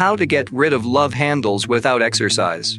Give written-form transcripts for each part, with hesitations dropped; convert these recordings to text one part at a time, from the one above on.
How to get rid of love handles without exercise.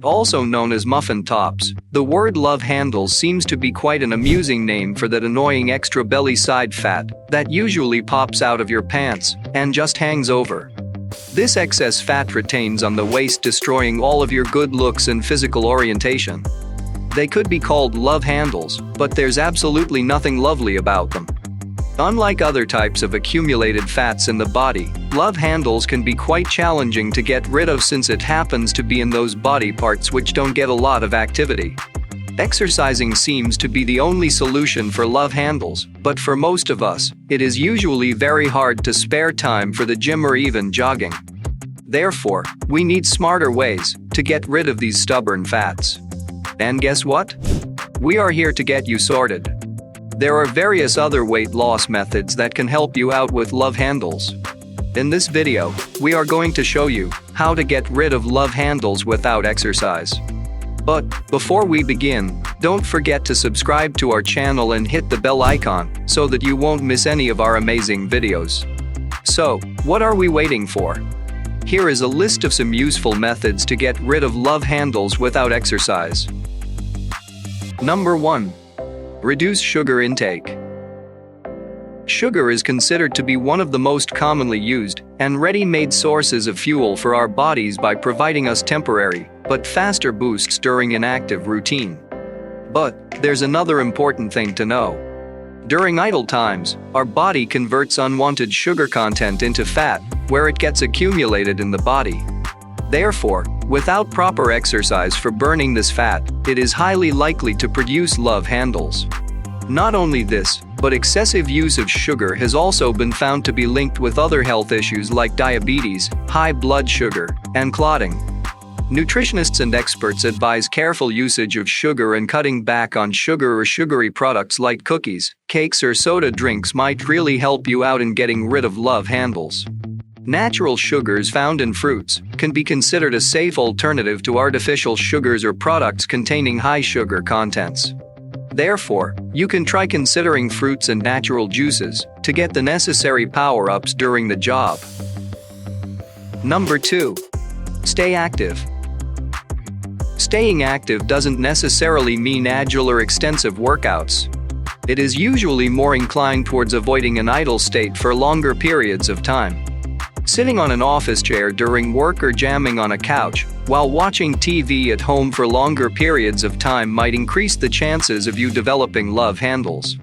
Also known as muffin tops, the word love handles seems to be quite an amusing name for that annoying extra belly side fat that usually pops out of your pants and just hangs over. This excess fat retains on the waist, destroying all of your good looks and physical orientation. They could be called love handles, but there's absolutely nothing lovely about them. Unlike other types of accumulated fats in the body, love handles can be quite challenging to get rid of since it happens to be in those body parts which don't get a lot of activity. Exercising seems to be the only solution for love handles, but for most of us, it is usually very hard to spare time for the gym or even jogging. Therefore, we need smarter ways to get rid of these stubborn fats. And guess what? We are here to get you sorted. There are various other weight loss methods that can help you out with love handles. In this video, we are going to show you how to get rid of love handles without exercise. But before we begin, don't forget to subscribe to our channel and hit the bell icon so that you won't miss any of our amazing videos. So, what are we waiting for? Here is a list of some useful methods to get rid of love handles without exercise. Number 1. Reduce sugar intake. Sugar is considered to be one of the most commonly used and ready-made sources of fuel for our bodies by providing us temporary but faster boosts during an active routine. But there's another important thing to know. During idle times, our body converts unwanted sugar content into fat, where it gets accumulated in the body. Therefore, without proper exercise for burning this fat, it is highly likely to produce love handles. Not only this, but excessive use of sugar has also been found to be linked with other health issues like diabetes, high blood sugar, and clotting. Nutritionists and experts advise careful usage of sugar, and cutting back on sugar or sugary products like cookies, cakes, or soda drinks might really help you out in getting rid of love handles. Natural sugars found in fruits can be considered a safe alternative to artificial sugars or products containing high sugar contents. Therefore, you can try considering fruits and natural juices to get the necessary power-ups during the job. Number 2. Stay active. Staying active doesn't necessarily mean agile or extensive workouts. It is usually more inclined towards avoiding an idle state for longer periods of time. Sitting on an office chair during work or jamming on a couch while watching TV at home for longer periods of time might increase the chances of you developing love handles.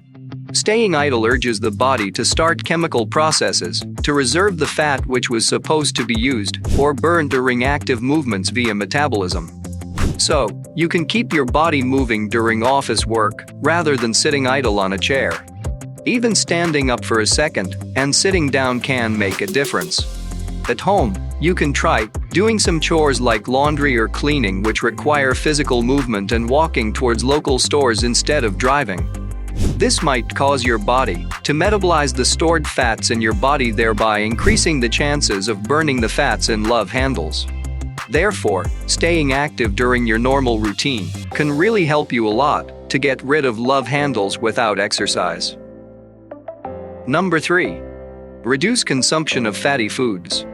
Staying idle urges the body to start chemical processes to reserve the fat which was supposed to be used or burned during active movements via metabolism. So, you can keep your body moving during office work rather than sitting idle on a chair. Even standing up for a second and sitting down can make a difference. At home, you can try doing some chores like laundry or cleaning which require physical movement and walking towards local stores instead of driving. This might cause your body to metabolize the stored fats in your body, thereby increasing the chances of burning the fats in love handles. Therefore, staying active during your normal routine can really help you a lot to get rid of love handles without exercise. Number 3. Reduce consumption of fatty foods.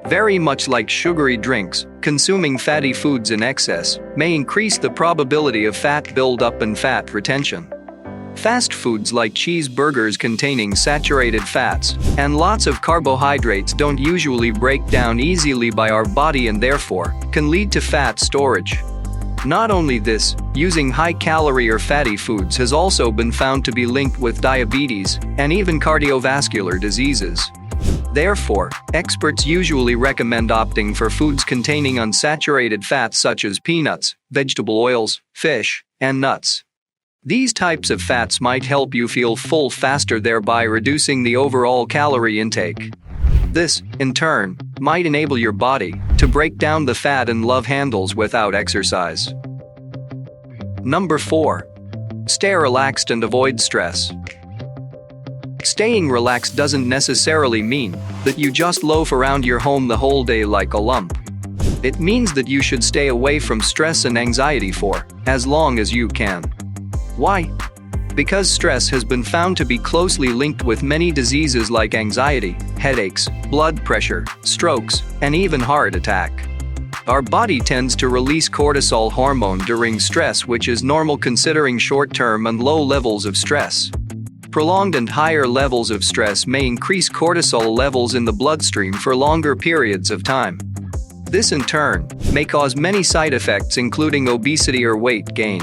Very much like sugary drinks, consuming fatty foods in excess may increase the probability of fat buildup and fat retention. Fast foods like cheeseburgers containing saturated fats and lots of carbohydrates don't usually break down easily by our body and therefore can lead to fat storage. Not only this, using high-calorie or fatty foods has also been found to be linked with diabetes and even cardiovascular diseases. Therefore, experts usually recommend opting for foods containing unsaturated fats such as peanuts, vegetable oils, fish, and nuts. These types of fats might help you feel full faster, thereby reducing the overall calorie intake. This, in turn, might enable your body to break down the fat in love handles without exercise. Number 4. Stay relaxed and avoid stress. Staying relaxed doesn't necessarily mean that you just loaf around your home the whole day like a lump. It means that you should stay away from stress and anxiety for as long as you can. Why? because stress has been found to be closely linked with many diseases like anxiety, headaches, blood pressure, strokes, and even heart attack. Our body tends to release cortisol hormone during stress, which is normal considering short-term and low levels of stress. Prolonged and higher levels of stress may increase cortisol levels in the bloodstream for longer periods of time. This in turn may cause many side effects including obesity or weight gain.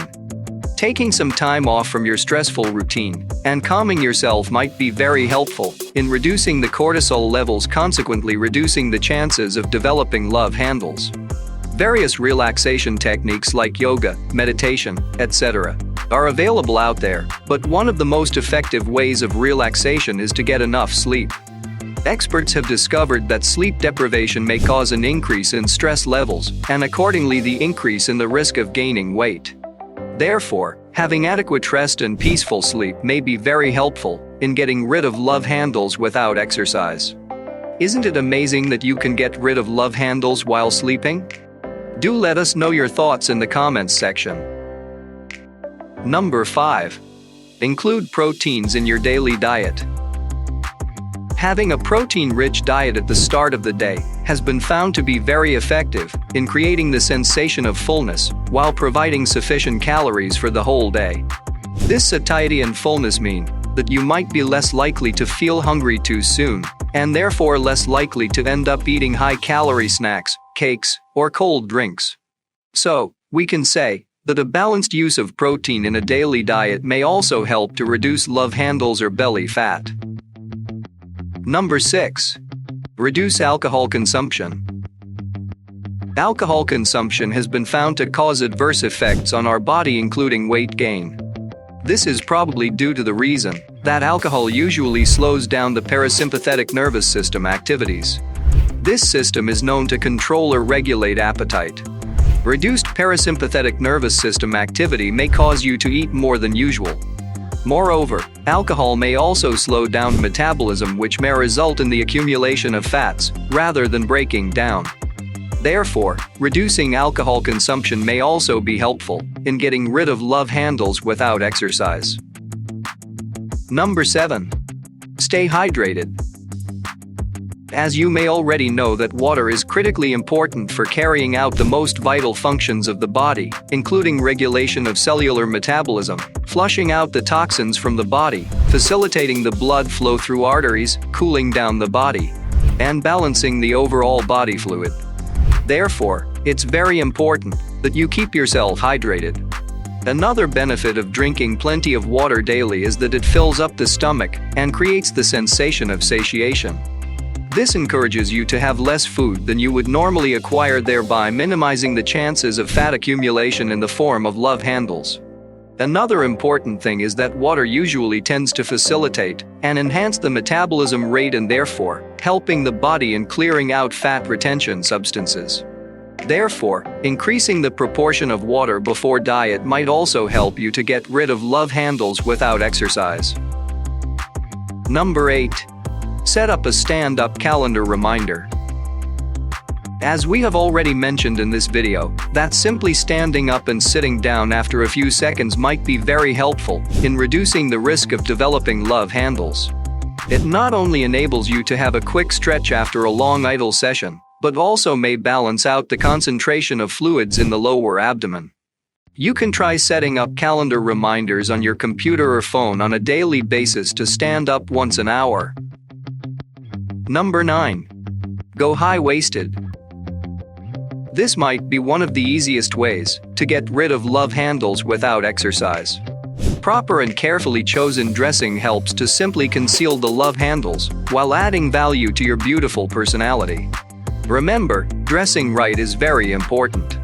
Taking some time off from your stressful routine and calming yourself might be very helpful in reducing the cortisol levels, consequently reducing the chances of developing love handles. Various relaxation techniques like yoga, meditation, etc. are available out there, but one of the most effective ways of relaxation is to get enough sleep. Experts have discovered that sleep deprivation may cause an increase in stress levels and accordingly the increase in the risk of gaining weight. Therefore, having adequate rest and peaceful sleep may be very helpful in getting rid of love handles without exercise. Isn't it amazing that you can get rid of love handles while sleeping? Do let us know your thoughts in the comments section. Number 5. Include proteins in your daily diet. Having a protein-rich diet at the start of the day has been found to be very effective in creating the sensation of fullness while providing sufficient calories for the whole day. This satiety and fullness mean that you might be less likely to feel hungry too soon, and therefore less likely to end up eating high-calorie snacks, cakes, or cold drinks. So, we can say that a balanced use of protein in a daily diet may also help to reduce love handles or belly fat. Number 6. Reduce alcohol consumption. Alcohol consumption has been found to cause adverse effects on our body including weight gain. This is probably due to the reason that alcohol usually slows down the parasympathetic nervous system activities. This system is known to control or regulate appetite. Reduced parasympathetic nervous system activity may cause you to eat more than usual. Moreover, alcohol may also slow down metabolism, which may result in the accumulation of fats rather than breaking down. Therefore, reducing alcohol consumption may also be helpful in getting rid of love handles without exercise. Number 7. Stay hydrated. As you may already know that water is critically important for carrying out the most vital functions of the body, including regulation of cellular metabolism, flushing out the toxins from the body, facilitating the blood flow through arteries, cooling down the body, and balancing the overall body fluid. Therefore, it's very important that you keep yourself hydrated. Another benefit of drinking plenty of water daily is that it fills up the stomach and creates the sensation of satiation. This encourages you to have less food than you would normally acquire, thereby minimizing the chances of fat accumulation in the form of love handles. Another important thing is that water usually tends to facilitate and enhance the metabolism rate and therefore helping the body in clearing out fat retention substances. Therefore, increasing the proportion of water before diet might also help you to get rid of love handles without exercise. Number 8. Set up a stand-up calendar reminder. As we have already mentioned in this video, that simply standing up and sitting down after a few seconds might be very helpful in reducing the risk of developing love handles. It not only enables you to have a quick stretch after a long idle session, but also may balance out the concentration of fluids in the lower abdomen. You can try setting up calendar reminders on your computer or phone on a daily basis to stand up once an hour. Number 9. Go high-waisted. This might be one of the easiest ways to get rid of love handles without exercise. Proper and carefully chosen dressing helps to simply conceal the love handles while adding value to your beautiful personality. Remember, dressing right is very important.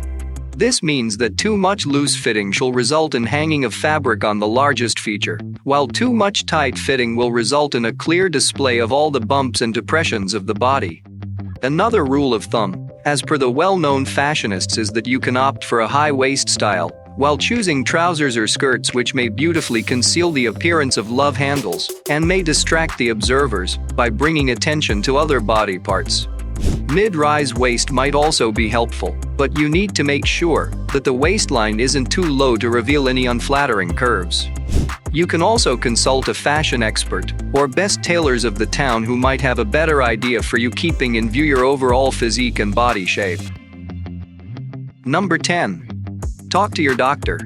This means that too much loose fitting shall result in hanging of fabric on the largest feature, while too much tight fitting will result in a clear display of all the bumps and depressions of the body. Another rule of thumb, as per the well-known fashionists, is that you can opt for a high-waist style, while choosing trousers or skirts which may beautifully conceal the appearance of love handles, and may distract the observers by bringing attention to other body parts. Mid-rise waist might also be helpful, but you need to make sure that the waistline isn't too low to reveal any unflattering curves. You can also consult a fashion expert or best tailors of the town who might have a better idea for you, keeping in view your overall physique and body shape. Number 10. Talk to your doctor.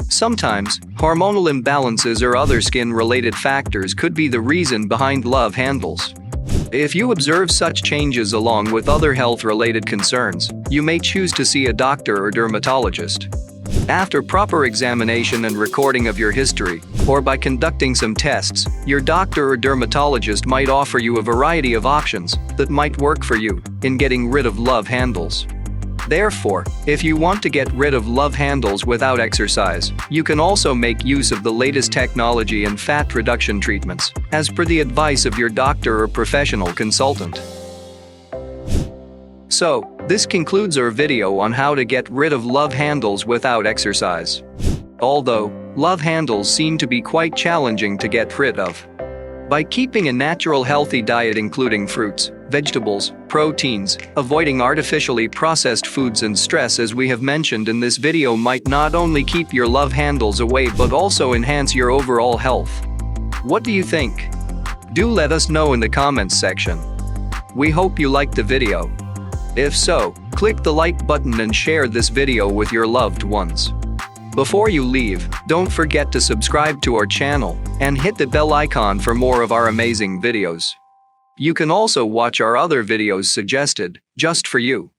Sometimes, hormonal imbalances or other skin-related factors could be the reason behind love handles. If you observe such changes along with other health-related concerns, you may choose to see a doctor or dermatologist. After proper examination and recording of your history, or by conducting some tests, your doctor or dermatologist might offer you a variety of options that might work for you in getting rid of love handles. Therefore, if you want to get rid of love handles without exercise, you can also make use of the latest technology and fat reduction treatments, as per the advice of your doctor or professional consultant. So, this concludes our video on how to get rid of love handles without exercise. Although, love handles seem to be quite challenging to get rid of. By keeping a natural healthy diet including fruits, vegetables, proteins, avoiding artificially processed foods and stress as we have mentioned in this video might not only keep your love handles away but also enhance your overall health. What do you think? Do let us know in the comments section. We hope you liked the video. If so, click the like button and share this video with your loved ones. Before you leave, don't forget to subscribe to our channel and hit the bell icon for more of our amazing videos. You can also watch our other videos suggested just for you.